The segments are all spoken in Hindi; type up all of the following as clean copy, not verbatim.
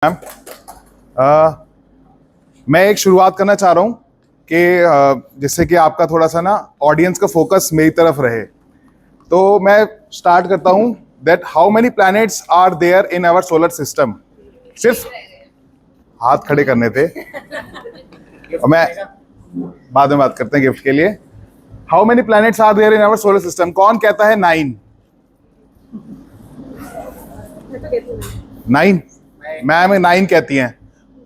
मैम मैं एक शुरुआत करना चाह रहा हूँ कि जिससे कि आपका थोड़ा सा ना ऑडियंस का फोकस मेरी तरफ रहे। तो मैं स्टार्ट करता हूँ that how many planets are there in our solar system. सिर्फ हाथ खड़े करने थे और मैं बाद में बात करते हैं गिफ्ट के लिए। How many planets are there in our solar system? कौन कहता है 9? 9 मैम 9 कहती हैं।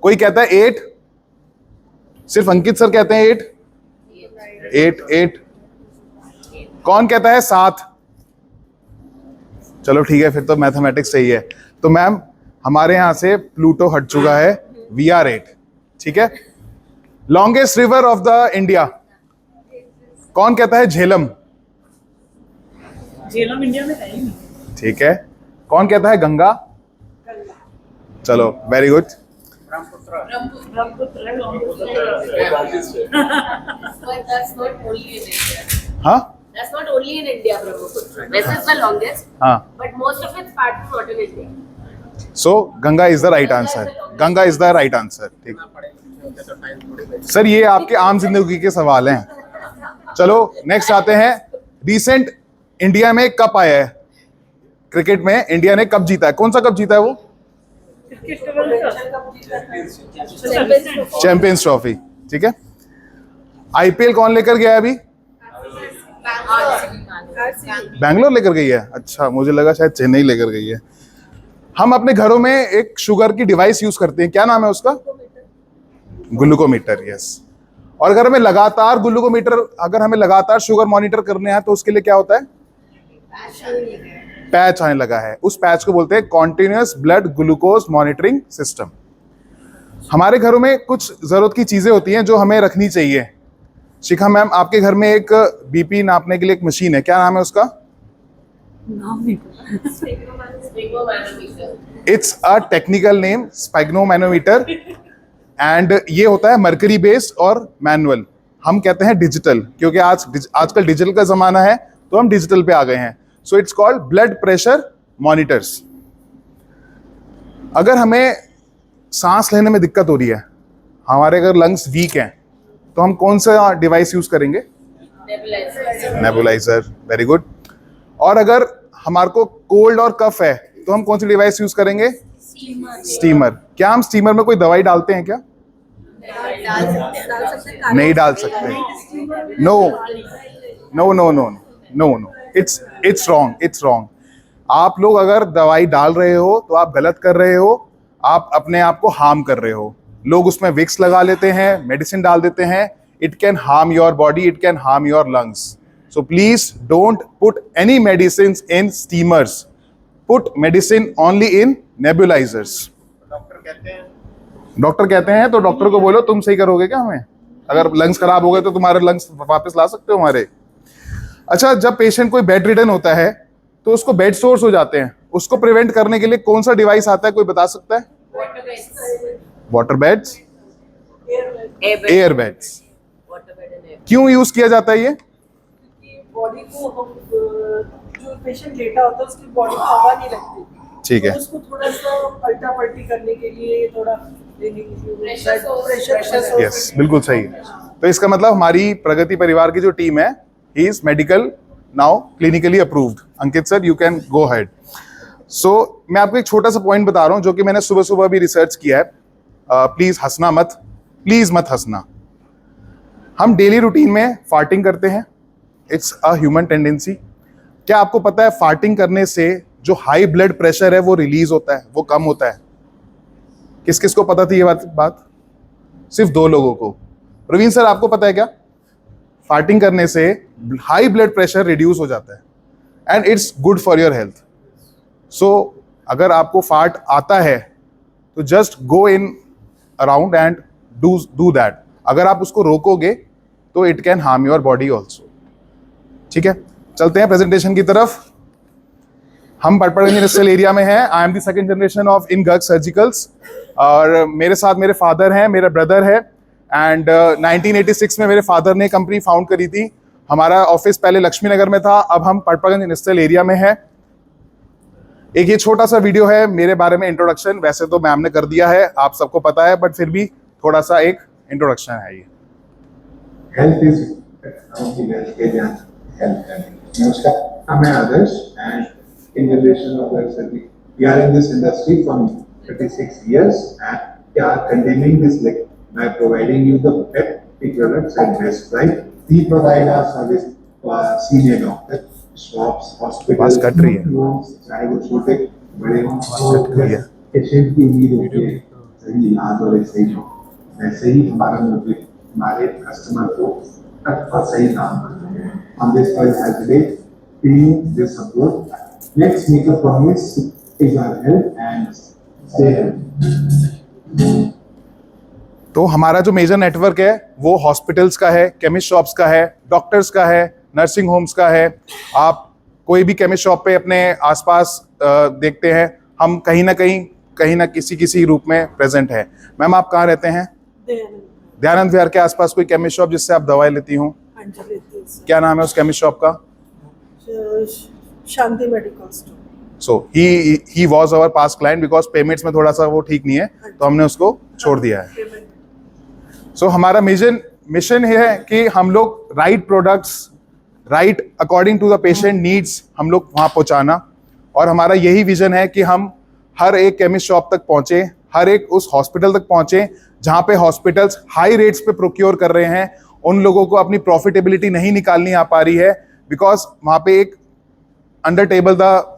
कोई कहता है 8? सिर्फ अंकित सर कहते हैं 8। 8 कौन कहता है 7? चलो ठीक है, फिर तो मैथमेटिक्स सही है। तो मैम हमारे यहां से प्लूटो हट चुका है, वी आर 8। ठीक है। Longest river of the India कौन कहता है? झेलम। झेलम इंडिया में है ही नहीं। ठीक है। कौन कहता है? गंगा। चलो वेरी गुड। हाँ That's not only in India, Brahmaputra. This is the longest. हाँ। But most of its part is not in India. So Ganga is the right answer. Ganga is the right answer. ठीक सर, ये आपके आम जिंदगी के सवाल हैं। चलो नेक्स्ट आते हैं। रिसेंट इंडिया में कप आया है क्रिकेट में, इंडिया ने कप जीता है। कौन सा कप जीता है वो? Champions trophy. ठीक है। आईपीएल कौन लेकर गया है अभी? बैंगलोर लेकर गई है। अच्छा, मुझे लगा शायद चेन्नई लेकर गई है। हम अपने घरों में एक शुगर की डिवाइस यूज करते हैं, क्या नाम है उसका? ग्लूकोमीटर। यस। और अगर हमें लगातार शुगर मॉनिटर करने हैं तो उसके लिए क्या होता है? पैच आने लगा है। उस पैच को बोलते हैं continuous blood glucose monitoring system. हमारे घरों में कुछ जरूरत की चीजें होती हैं जो हमें रखनी चाहिए। शिखा मैम, आपके घर में एक बीपी नापने के लिए एक मशीन है, क्या नाम है उसका? It's a technical name, sphygmomanometer. And ये होता है मरकरी बेस्ड और मैनुअल। हम कहते हैं डिजिटल, क्योंकि आजकल डिजिटल का जमाना है तो हम डिजिटल पे आ गए हैं। So it's called blood pressure monitors. अगर हमें सांस लेने में दिक्कत हो रही है, हमारे अगर लंग्स वीक हैं, तो हम कौन सा डिवाइस यूज करेंगे? नेबुलाइजर। Very good. और अगर हमारे को कोल्ड और कफ है तो हम कौन सी डिवाइस यूज करेंगे? स्टीमर। क्या हम स्टीमर में कोई दवाई डालते हैं क्या? नहीं डाल सकते। No no no no no no, it's wrong. आप लोग अगर दवाई डाल रहे हो तो आप गलत कर रहे हो, आप अपने आप को हार्म कर रहे हो। लोग उसमें विक्स लगा लेते हैं, मेडिसिन डाल देते हैं। It can harm your body, it can harm your lungs. So please don't put any medicine in steamers, put medicine only in nebulizers. Doctor कहते हैं तो डॉक्टर को बोलो, तुम सही करोगे क्या हमें? अगर लंग्स खराब हो गए तो तुम्हारे लंग्स वापस ला सकते हो हमारे? अच्छा, जब पेशेंट कोई बेड रिडन होता है तो उसको बेड सोर्स हो जाते हैं, उसको प्रिवेंट करने के लिए कौन सा डिवाइस आता है, कोई बता सकता है? Water beds, air beds. क्यों यूज किया जाता है ये? बॉडी को जो पेशेंट लेटा होता है उसकी बॉडी को हवा नहीं लगती। ठीक है। तो उसको थोड़ा सा पलटा पलटी करने के लिए, थोड़ा देने के लिए प्रेशर। यस, बिल्कुल सही। तो इसका मतलब हमारी प्रगति परिवार की जो टीम है, he is medical now clinically approved. Ankit sir, you can go ahead. So मैं आपको एक छोटा सा पॉइंट बता रहा हूं जो कि मैंने सुबह सुबह भी रिसर्च किया है। प्लीज हंसना मत, प्लीज मत हंसना। हम डेली रूटीन में फार्टिंग करते हैं, इट्स अ ह्यूमन टेंडेंसी। क्या आपको पता है फार्टिंग करने से जो हाई ब्लड प्रेशर है वो रिलीज होता है, वो कम होता है? किस किस को पता थी ये बात? सिर्फ 2 लोगों को। प्रवीण सर, आपको पता है क्या? फार्टिंग करने से हाई ब्लड प्रेशर रिड्यूस हो जाता है and it's good for your health. So अगर आपको फार्ट आता है तो just go in around and do that. अगर आप उसको रोकोगे तो it can harm your body also. ठीक है, चलते हैं प्रेजेंटेशन की तरफ। हम पटपड़गंज इंडस्ट्रियल एरिया में हैं। I am the second generation of in Garg surgicals, और मेरे साथ मेरे फादर हैं, मेरा ब्रदर है। एंड 1986 में मेरे फादर ने कंपनी फाउंड करी थी। हमारा ऑफिस पहले लक्ष्मी नगर में था, अब हम पटपड़गंज इंडस्ट्रियल एरिया में है। एक ये छोटा सा वीडियो है मेरे बारे में इंट्रोडक्शन, वैसे तो मैम ने कर दिया है, आप सबको पता है, बट फिर भी थोड़ा सा एक इंट्रोडक्शन है ये। Health is only vegetarian health. Namaskar, I'm Adarsh, and in relation of that, we are in this industry from 36 years, and we are continuing this like by providing you the best products at best price. We provide our service for senior doctor, shops, hospitals, cut रही है। homes, चाहे वो छोटे बड़े हों, कट रही है। पेशेंट की उम्मीद होती है सही इलाज और एक सही हो, वैसे ही हमारा मोटिव हमारे कस्टमर को और सही काम करते हैं। On this point, as today, being this support, let's make a promise to take our health and stay healthy. तो हमारा जो मेजर नेटवर्क है वो हॉस्पिटल्स का है, केमिस्ट शॉप्स का है, डॉक्टर्स का है, नर्सिंग होम्स का है। आप कोई भी केमिस्ट शॉप पे अपने आसपास देखते हैं, हम कहीं ना किसी रूप में प्रेजेंट है। मैम आप कहाँ रहते हैं? दयानंद विहार के आसपास कोई केमिस्ट शॉप जिससे आप दवाई लेती हूँ? क्या नाम है उस केमिस्ट शॉप का? Shanti medical store. So he was our past client, because payments में थोड़ा सा वो ठीक नहीं है तो हमने उसको छोड़ दिया है। सो हमारा मिशन ये है कि हम लोग right products right according to the patient needs हम लोग वहाँ पहुँचाना, और हमारा यही विजन है कि हम हर एक केमिस्ट शॉप तक पहुँचे, हर एक उस हॉस्पिटल तक पहुँचे जहाँ पे हॉस्पिटल्स हाई रेट्स पे प्रोक्योर कर रहे हैं। उन लोगों को अपनी प्रॉफिटेबिलिटी नहीं निकालनी आ पा रही है, बिकॉज वहाँ पे एक अंडर टेबल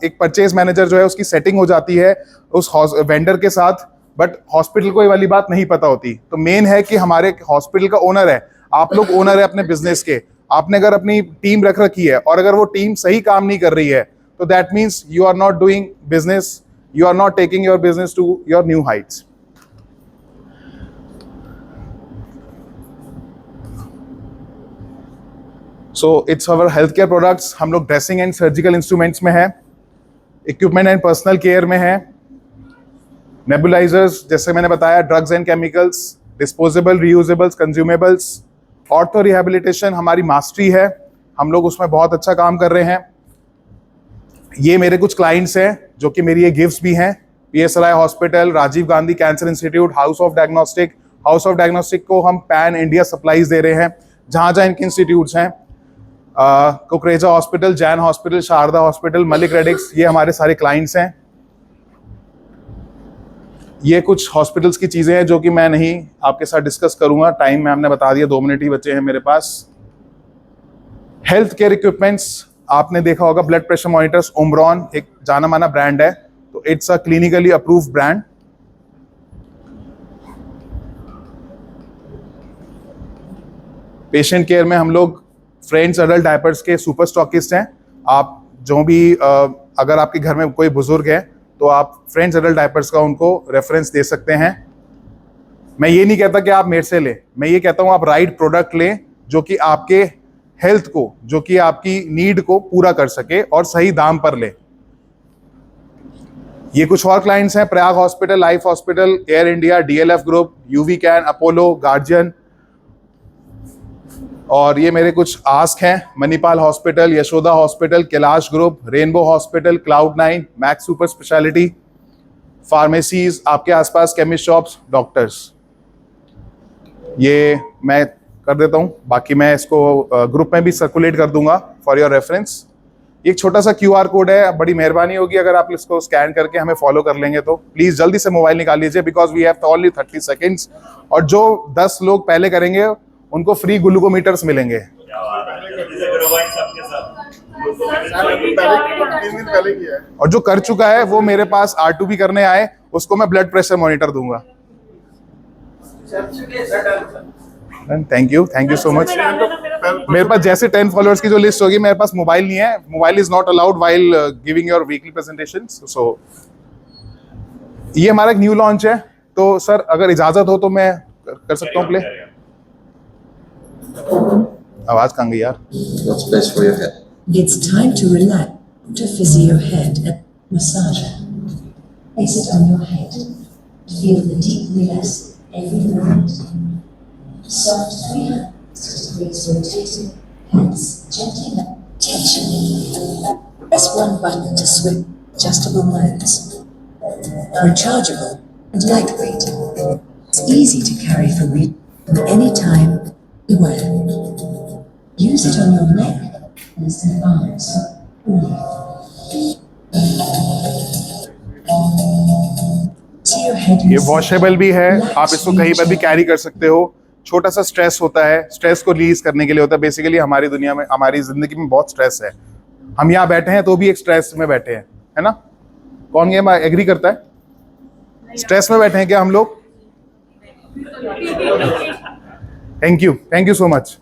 एक परचेज मैनेजर जो है उसकी सेटिंग हो जाती है उस वेंडर के साथ, बट हॉस्पिटल को ये वाली बात नहीं पता होती। तो मेन है कि हमारे हॉस्पिटल का ओनर है, आप लोग ओनर है अपने बिजनेस के। आपने अगर अपनी टीम रख रखी है और अगर वो टीम सही काम नहीं कर रही है तो that means you are not doing business, you are not taking your business to your new heights. So it's our health care products. हम लोग ड्रेसिंग एंड सर्जिकल इंस्ट्रूमेंट्स में है, इक्विपमेंट एंड पर्सनल केयर में है, नेबुलाइजर्स जैसे मैंने बताया, drugs and chemicals, disposable reusables, consumables, ortho rehabilitation हमारी मास्टरी है, हम लोग उसमें बहुत अच्छा काम कर रहे हैं। ये मेरे कुछ क्लाइंट्स हैं जो कि मेरी ये गिफ्ट्स भी हैं, PSRI hospital, Rajiv Gandhi cancer institute, house of diagnostic को हम पैन इंडिया सप्लाईज दे रहे हैं जहाँ जहाँ इनके इंस्टीट्यूट्स हैं। Kukreja hospital, Jain hospital, Sharda hospital, Malik Radix, ये हमारे सारे क्लाइंट्स हैं। ये कुछ हॉस्पिटल्स की चीज़ें हैं जो कि मैं नहीं आपके साथ डिस्कस करूंगा, टाइम में हमने बता दिया, 2 मिनट ही बचे हैं मेरे पास। हेल्थ केयर इक्विपमेंट्स आपने देखा होगा, ब्लड प्रेशर मॉनिटर्स, ओमरॉन एक जाना माना ब्रांड है, तो it's a clinically approved brand. Patient care में हम लोग फ्रेंड्स एडल्ट डायपर्स के सुपर स्टॉकिस्ट हैं। आप जो भी अगर आपके घर में कोई बुजुर्ग है तो आप फ्रेंड्स एडल्ट डायपर्स का उनको रेफरेंस दे सकते हैं। मैं ये नहीं कहता कि आप मेरे से लें, मैं ये कहता हूँ आप राइट प्रोडक्ट लें जो कि आपके हेल्थ को, जो कि आपकी नीड को पूरा कर सके और सही दाम पर ले। ये कुछ और क्लाइंट्स हैं, Prayag hospital, life hospital, air India, DLF group, UV can, Apollo, guardian, और ये मेरे कुछ आस्क हैं, Manipal hospital, Yashoda hospital, Kailash group, rainbow hospital, Cloud9, max super speciality, pharmacies, आपके आसपास केमिस्ट शॉप्स, डॉक्टर्स। ये मैं कर देता हूँ, बाकी मैं इसको ग्रुप में भी सर्कुलेट कर दूंगा फॉर योर रेफरेंस। एक छोटा सा QR कोड है, बड़ी मेहरबानी होगी अगर आप इसको स्कैन करके हमें फॉलो कर लेंगे तो प्लीज जल्दी से मोबाइल निकाल लीजिए, because we have only 30 seconds, और जो 10 लोग पहले करेंगे उनको फ्री ग्लूकोमीटर्स मिलेंगे। और जो कर चुका है वो मेरे पास R2 करने आए, उसको मैं ब्लड प्रेशर मॉनिटर दूंगा। Thank you so much. मेरे पास जैसे 10 फॉलोअर्स की जो लिस्ट होगी, मेरे पास मोबाइल नहीं है, mobile is not allowed while giving your weekly presentation. So ये हमारा एक न्यू लॉन्च है, तो सर अगर इजाजत हो तो मैं कर सकता हूँ प्ले। आवाज कहाँ गई यार? What's best for your head? It's time to relax, to fizzy your head and massage. Place it on your head. Feel the deep relax every moment. Soft 360 degrees rotating, hands gently tension. Press one button to swim. adjustable modes, rechargeable and lightweight. It's easy to carry from any time, anywhere. Use it on your neck and arms. See your head. ये वॉशेबल भी है, आप इसको कहीं पर भी कैरी कर सकते हो। छोटा सा स्ट्रेस होता है, स्ट्रेस को रिलीज करने के लिए होता है। बेसिकली हमारी दुनिया में, हमारी जिंदगी में बहुत स्ट्रेस है। हम यहाँ बैठे हैं तो भी एक स्ट्रेस में बैठे हैं, है ना? कौन ये एग्री करता है? स्ट्रेस में बैठे हैं क्या हम लोग? Thank you so much.